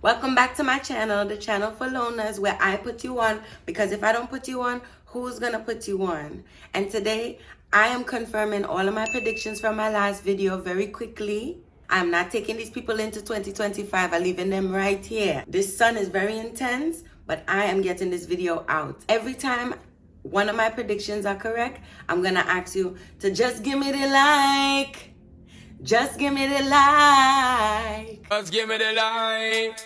Welcome back to my channel, the channel for loners, where I put you on, because if I don't put you on, who's gonna put you on? And today, I am confirming all of my predictions from my last video very quickly. I'm not taking these people into 2025, I'm leaving them right here. This sun is very intense, but I am getting this video out. Every time one of my predictions are correct, I'm gonna ask you to just give me the like. Just give me the like. Just give me the like.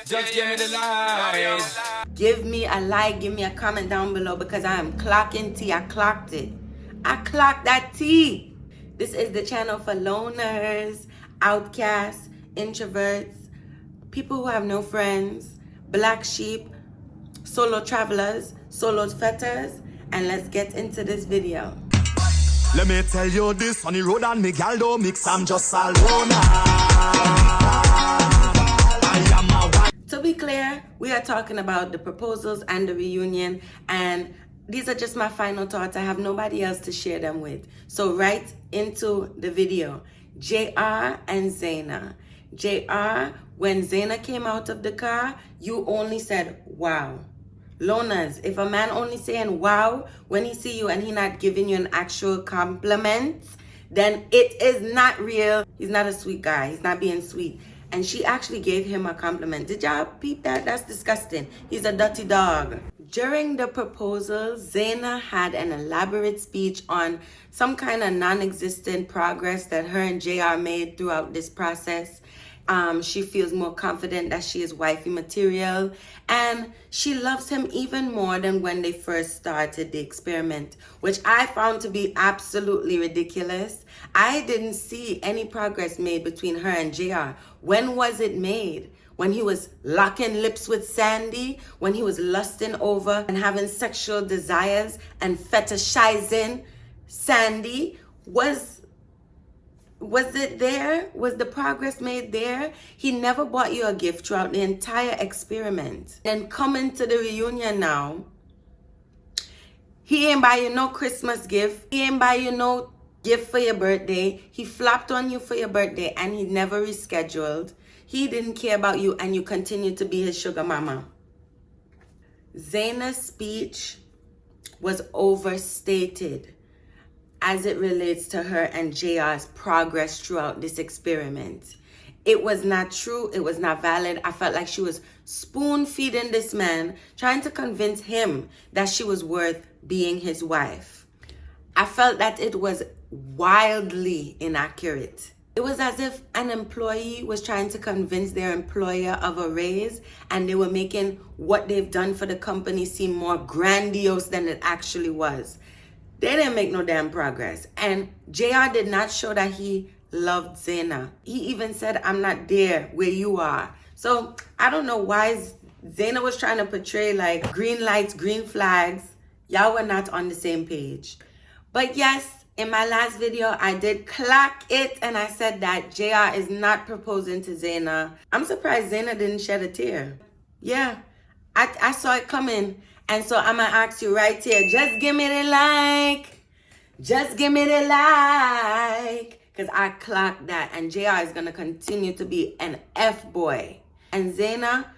Just give me the like. Give me a like, give me a comment down below, because I am clocking tea. I clocked it. I clocked that tea. This is the channel for loners, outcasts, introverts, people who have no friends, black sheep, solo travelers, solo fetters, and let's get into this video. Let me tell you this, on the road and me gal don't mix, I'm just alone. To be clear, we are talking about the proposals and the reunion, and these are just my final thoughts. I have nobody else to share them with. So right into the video. JR and Zena. JR, when Zena came out of the car, you only said, wow. Loners, if a man only saying wow when he see you and he not giving you an actual compliment, then it is not real. He's not a sweet guy. He's not being sweet. And she actually gave him a compliment. Did y'all peep that? That's disgusting. He's a dirty dog. During the proposal, Zena had an elaborate speech on some kind of non-existent progress that her and JR made throughout this process. She feels more confident that she is wifey material, and she loves him even more than when they first started the experiment, which I found to be absolutely ridiculous. I didn't see any progress made between her and JR. When was it made? When he was locking lips with Sandy, when he was lusting over and having sexual desires and fetishizing Sandy? Was it there? Was the progress made there? He never bought you a gift throughout the entire experiment. Then coming to the reunion now, he ain't buy you no Christmas gift. He ain't buy you no gift for your birthday. He flopped on you for your birthday and he never rescheduled. He didn't care about you and you continue to be his sugar mama. Zena's speech was overstated as it relates to her and JR's progress throughout this experiment. It was not true. It was not valid. I felt like she was spoon feeding this man, trying to convince him that she was worth being his wife. I felt that it was wildly inaccurate. It was as if an employee was trying to convince their employer of a raise, and they were making what they've done for the company seem more grandiose than it actually was. They didn't make no damn progress. And JR did not show that he loved Zena. He even said, I'm not there where you are. So I don't know why Zena was trying to portray like green lights, green flags. Y'all were not on the same page. But yes, in my last video, I did clock it and I said that JR is not proposing to Zena. I'm surprised Zena didn't shed a tear. Yeah, I saw it coming. And so I'm going to ask you right here, just give me the like. Just give me the like. Because I clocked that. And JR is going to continue to be an F-boy. And Zena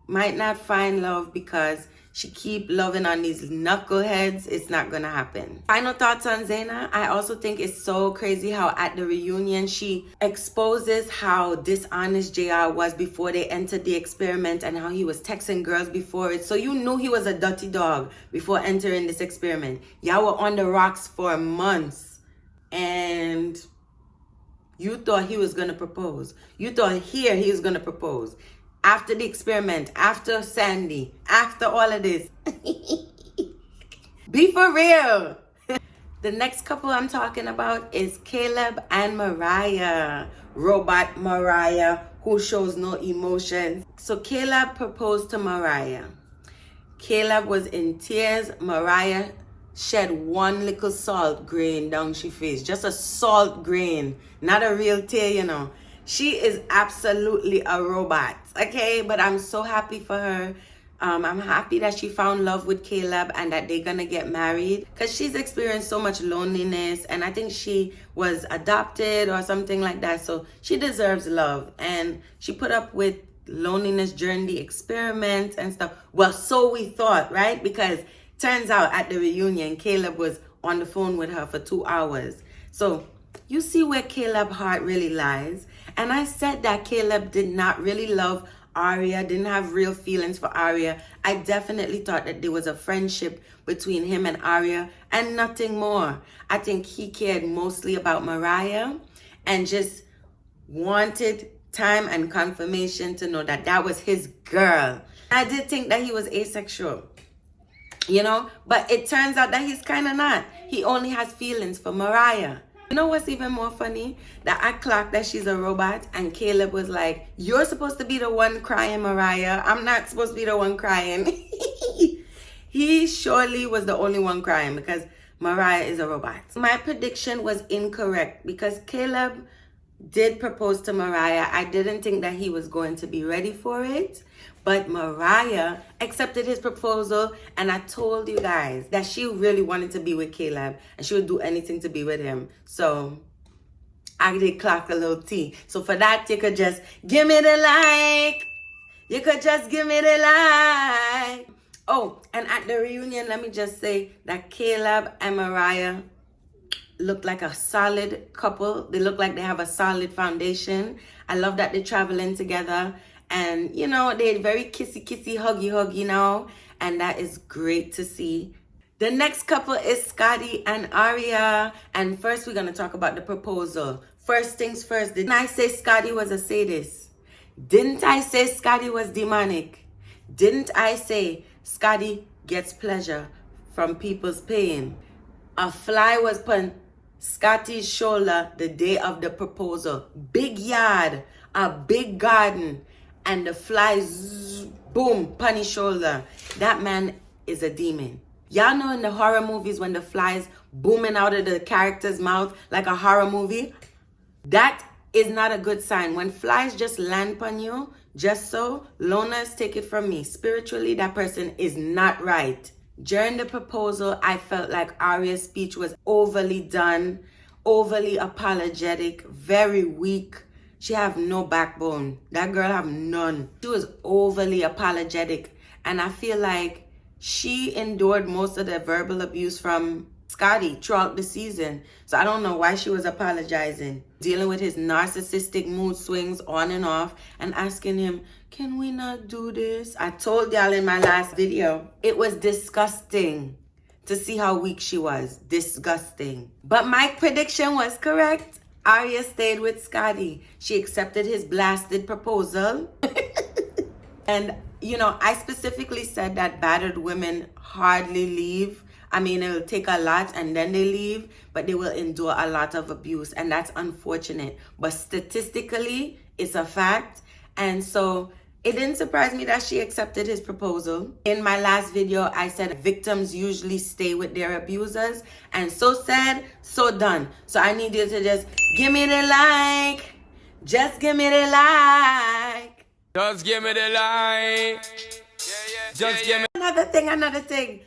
might not find love because she keep loving on these knuckleheads. It's not going to happen. Final thoughts on Zena. I also think it's so crazy how at the reunion she exposes how dishonest JR was before they entered the experiment and how he was texting girls before it. So you knew he was a dirty dog before entering this experiment. Y'all were on the rocks for months and you thought he was going to propose. You thought here he was going to propose. After the experiment, after Sandy, after all of this. Be for real. The next couple I'm talking about is Caleb and Mariah. Robot Mariah, who shows no emotions. So Caleb proposed to Mariah. Caleb was in tears. Mariah shed one little salt grain down she face. Just a salt grain. Not a real tear, you know. She is absolutely a robot, okay? But I'm so happy for her. I'm happy that she found love with Caleb and that they're gonna get married, because she's experienced so much loneliness, and I think she was adopted or something like that, so she deserves love, and she put up with loneliness during the experiment and stuff. Well, so we thought, right? Because turns out at the reunion, Caleb was on the phone with her for 2 hours. So you see where Caleb's heart really lies. And I said that Caleb did not really love Arya, didn't have real feelings for Arya. I definitely thought that there was a friendship between him and Arya and nothing more. I think he cared mostly about Mariah and just wanted time and confirmation to know that that was his girl. I did think that he was asexual, you know, but it turns out that he's kind of not. He only has feelings for Mariah. You know what's even more funny? That I clocked that she's a robot, and Caleb was like, you're supposed to be the one crying, Mariah. I'm not supposed to be the one crying. He surely was the only one crying because Mariah is a robot. My prediction was incorrect because Caleb did propose to Mariah. I didn't think that he was going to be ready for it, but Mariah accepted his proposal, and I told you guys that she really wanted to be with Caleb and she would do anything to be with him. So I did clock a little T. So for that, you could just give me the like. You could just give me the like. Oh, and at the reunion, let me just say that Caleb and Mariah look like a solid couple. They look like they have a solid foundation. I love that they're traveling together, and you know, they're very kissy huggy now, and that is great to see. The next couple is Scotty and Arya, and first we're gonna talk about the proposal. First things first, didn't I say Scotty was a sadist? Didn't I say Scotty was demonic? Didn't I say Scotty gets pleasure from people's pain? A fly was put Scotty's shoulder the day of the proposal. Big yard, a big garden, and the fly boom, pun his shoulder. That man is a demon. Y'all know in the horror movies when the flies booming out of the character's mouth like a horror movie? That is not a good sign. When flies just land upon you, just so, loners, take it from me. Spiritually, that person is not right. During the proposal, I felt like Arya's speech was overly done, overly apologetic, very weak. She have no backbone. That girl have none. She was overly apologetic. And I feel like she endured most of the verbal abuse from Scotty throughout the season. So I don't know why she was apologizing. Dealing with his narcissistic mood swings on and off and asking him, can we not do this? I told y'all in my last video, it was disgusting to see how weak she was. Disgusting. But my prediction was correct. Arya stayed with Scotty. She accepted his blasted proposal. And, you know, I specifically said that battered women hardly leave. I mean, it will take a lot and then they leave, but they will endure a lot of abuse, and that's unfortunate. But statistically, it's a fact. And so it didn't surprise me that she accepted his proposal. In my last video, I said victims usually stay with their abusers, and so said, so done. So I need you to just give me the like. Just give me the like. Just give me the like. Just give me. Another thing.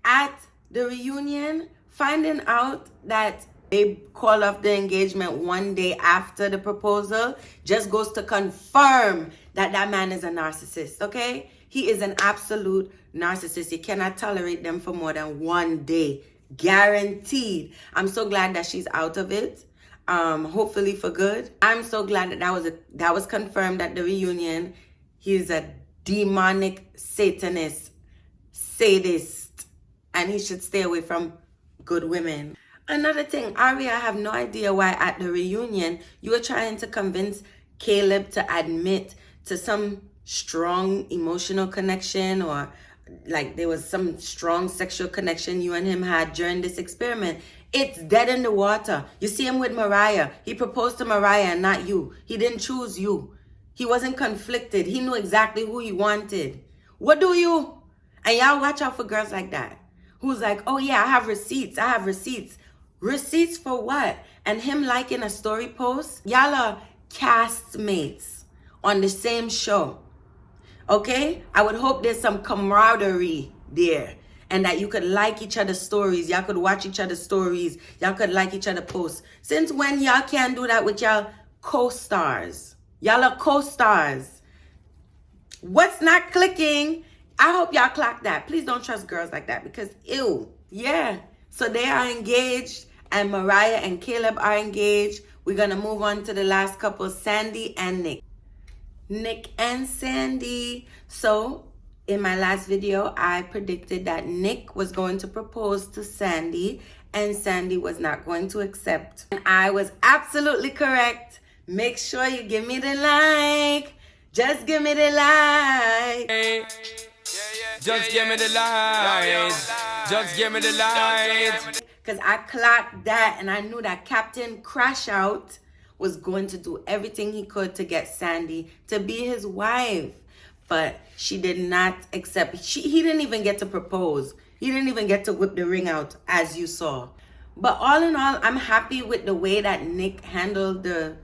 At the reunion, finding out that they call off the engagement one day after the proposal just goes to confirm that that man is a narcissist, okay? He is an absolute narcissist. You cannot tolerate them for more than 1 day. Guaranteed. I'm so glad that she's out of it. Hopefully for good. I'm so glad that that was confirmed at the reunion. He's a demonic satanist, sadist, and he should stay away from good women. Another thing, Arya, I have no idea why at the reunion you were trying to convince Caleb to admit to some strong emotional connection, or like there was some strong sexual connection you and him had during this experiment. It's dead in the water. You see him with Mariah. He proposed to Mariah and not you. He didn't choose you. He wasn't conflicted. He knew exactly who he wanted. What do you? And y'all watch out for girls like that. Who's like, oh yeah, I have receipts. Receipts for what? And him liking a story post? Y'all are castmates on the same show. Okay? I would hope there's some camaraderie there and that you could like each other's stories. Y'all could watch each other's stories. Y'all could like each other's posts. Since when y'all can't do that with y'all co-stars? Y'all are co-stars. What's not clicking? I hope y'all clock that. Please don't trust girls like that because ew. Yeah. So they are engaged and Mariah and Caleb are engaged. We're going to move on to the last couple, Sandy and Nick. Nick and Sandy. So in my last video, I predicted that Nick was going to propose to Sandy and Sandy was not going to accept. And I was absolutely correct. Make sure you give me the like. Just give me the like. Just give me the light. Just give me the light. Because I clocked that and I knew that Captain Crash Out was going to do everything he could to get Sandy to be his wife. But she did not accept. He didn't even get to propose. He didn't even get to whip the ring out, as you saw. But all in all, I'm happy with the way that Nick handled the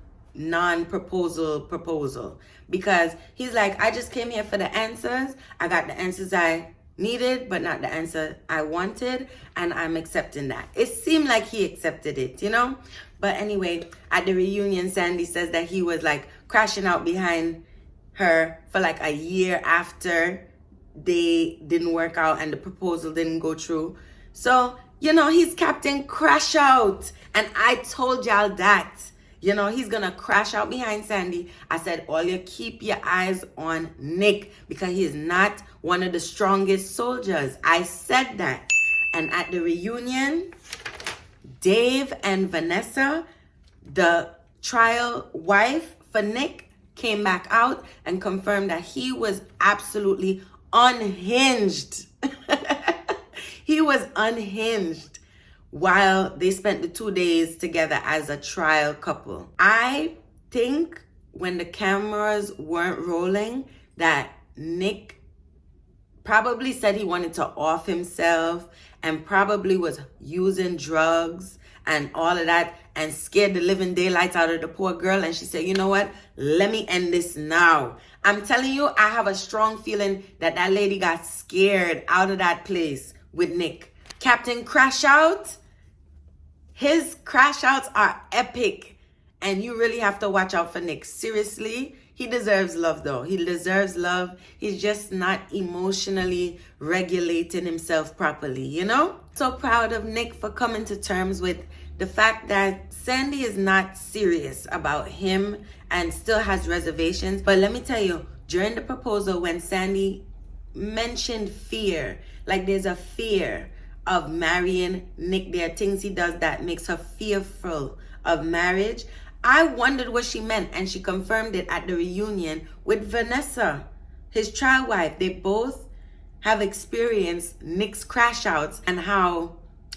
proposal. Because he's like, I just came here for the answers. I got the answers I needed, but not the answer I wanted. And I'm accepting that. It seemed like he accepted it, you know? But anyway, at the reunion, Sandy says that he was like crashing out behind her for like a year after they didn't work out and the proposal didn't go through. So, you know, he's Captain Crash Out. And I told y'all that. You know, he's going to crash out behind Sandy. I said, all you keep your eyes on Nick because he is not one of the strongest soldiers. I said that. And at the reunion, Dave and Vanessa, the trial wife for Nick, came back out and confirmed that he was absolutely unhinged. He was unhinged while they spent the 2 days together as a trial couple. I think when the cameras weren't rolling that Nick probably said he wanted to off himself and probably was using drugs and all of that and scared the living daylights out of the poor girl. And she said, you know what? Let me end this now. I'm telling you, I have a strong feeling that that lady got scared out of that place with Nick. Captain Crash Out, his crash outs are epic. And you really have to watch out for Nick. Seriously, he deserves love though. He deserves love. He's just not emotionally regulating himself properly, you know? So proud of Nick for coming to terms with the fact that Sandy is not serious about him and still has reservations. But let me tell you, during the proposal, when Sandy mentioned fear, like there's a fear of marrying Nick, there are things he does that makes her fearful of marriage. I wondered what she meant, and she confirmed it at the reunion with Vanessa, his trial wife. They both have experienced Nick's crash outs and how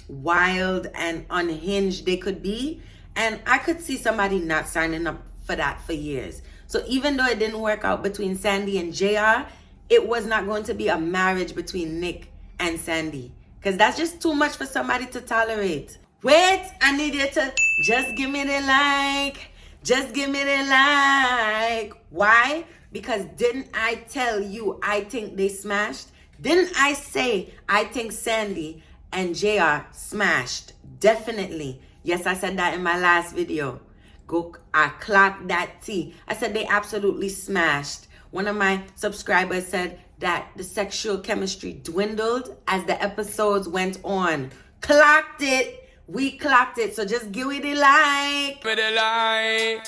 wild and unhinged they could be. And I could see somebody not signing up for that for years. So even though it didn't work out between Sandy and JR, it was not going to be a marriage between Nick and Sandy, because that's just too much for somebody to tolerate. Wait, I need you to just give me the like. Just give me the like. Why? Because didn't I tell you I think they smashed? Didn't I say I think Sandy and JR smashed? Definitely. Yes, I said that in my last video. I clocked that T. I said they absolutely smashed. One of my subscribers said that the sexual chemistry dwindled as the episodes went on. Clocked it. We clocked it. So just give it a like. Give me the light.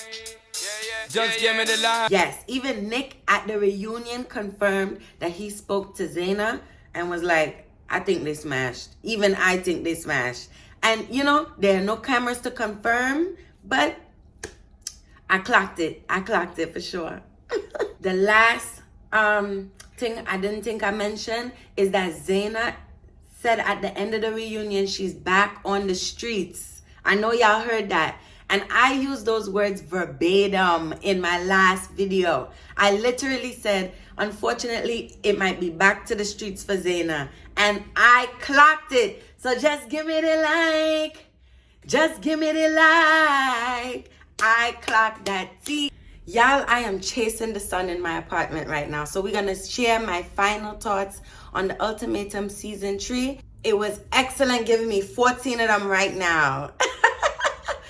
Just give me the light. Yes, even Nick at the reunion confirmed that he spoke to Zena and was like, I think they smashed. Even I think they smashed. And you know, there are no cameras to confirm, but I clocked it. I clocked it for sure. The last thing I didn't think I mentioned is that Zena said at the end of the reunion she's back on the streets. I know y'all heard that. And I used those words verbatim in my last video. I literally said, unfortunately, it might be back to the streets for Zena. And I clocked it. So just give me the like. Just give me the like. I clocked that T. Y'all, I am chasing the sun in my apartment right now. So we're going to share my final thoughts on the Ultimatum Season 3. It was excellent, giving me 14 of them right now.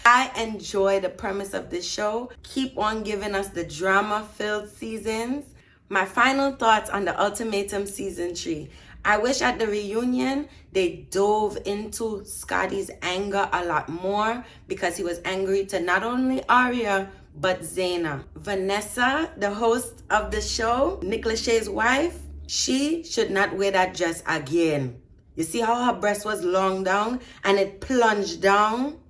I enjoy the premise of this show. Keep on giving us the drama-filled seasons. My final thoughts on the Ultimatum Season 3. I wish at the reunion they dove into Scotty's anger a lot more, because he was angry to not only Arya but Zena. Vanessa, the host of the show, Nick Lachey's wife, she should not wear that dress again. You see how her breast was long down and it plunged down?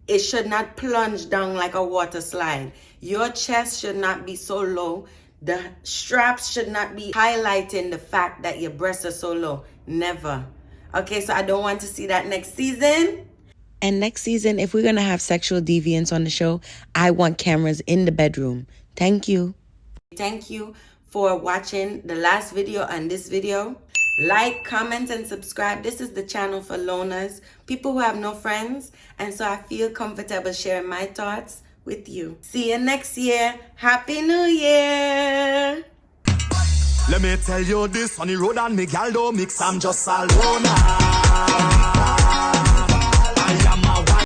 It should not plunge down like a water slide. Your chest should not be so low. The straps should not be highlighting the fact that your breasts are so low. Never. Okay, so I don't want to see that next season. And next season, if we're going to have sexual deviance on the show, I want cameras in the bedroom. Thank you. Thank you for watching the last video and this video. Like, comment, and subscribe. This is the channel for loners, people who have no friends. And so I feel comfortable sharing my thoughts with you. See you next year. Happy New Year. Let me tell you this, on the road and me gal don't mix, I'm just a loner.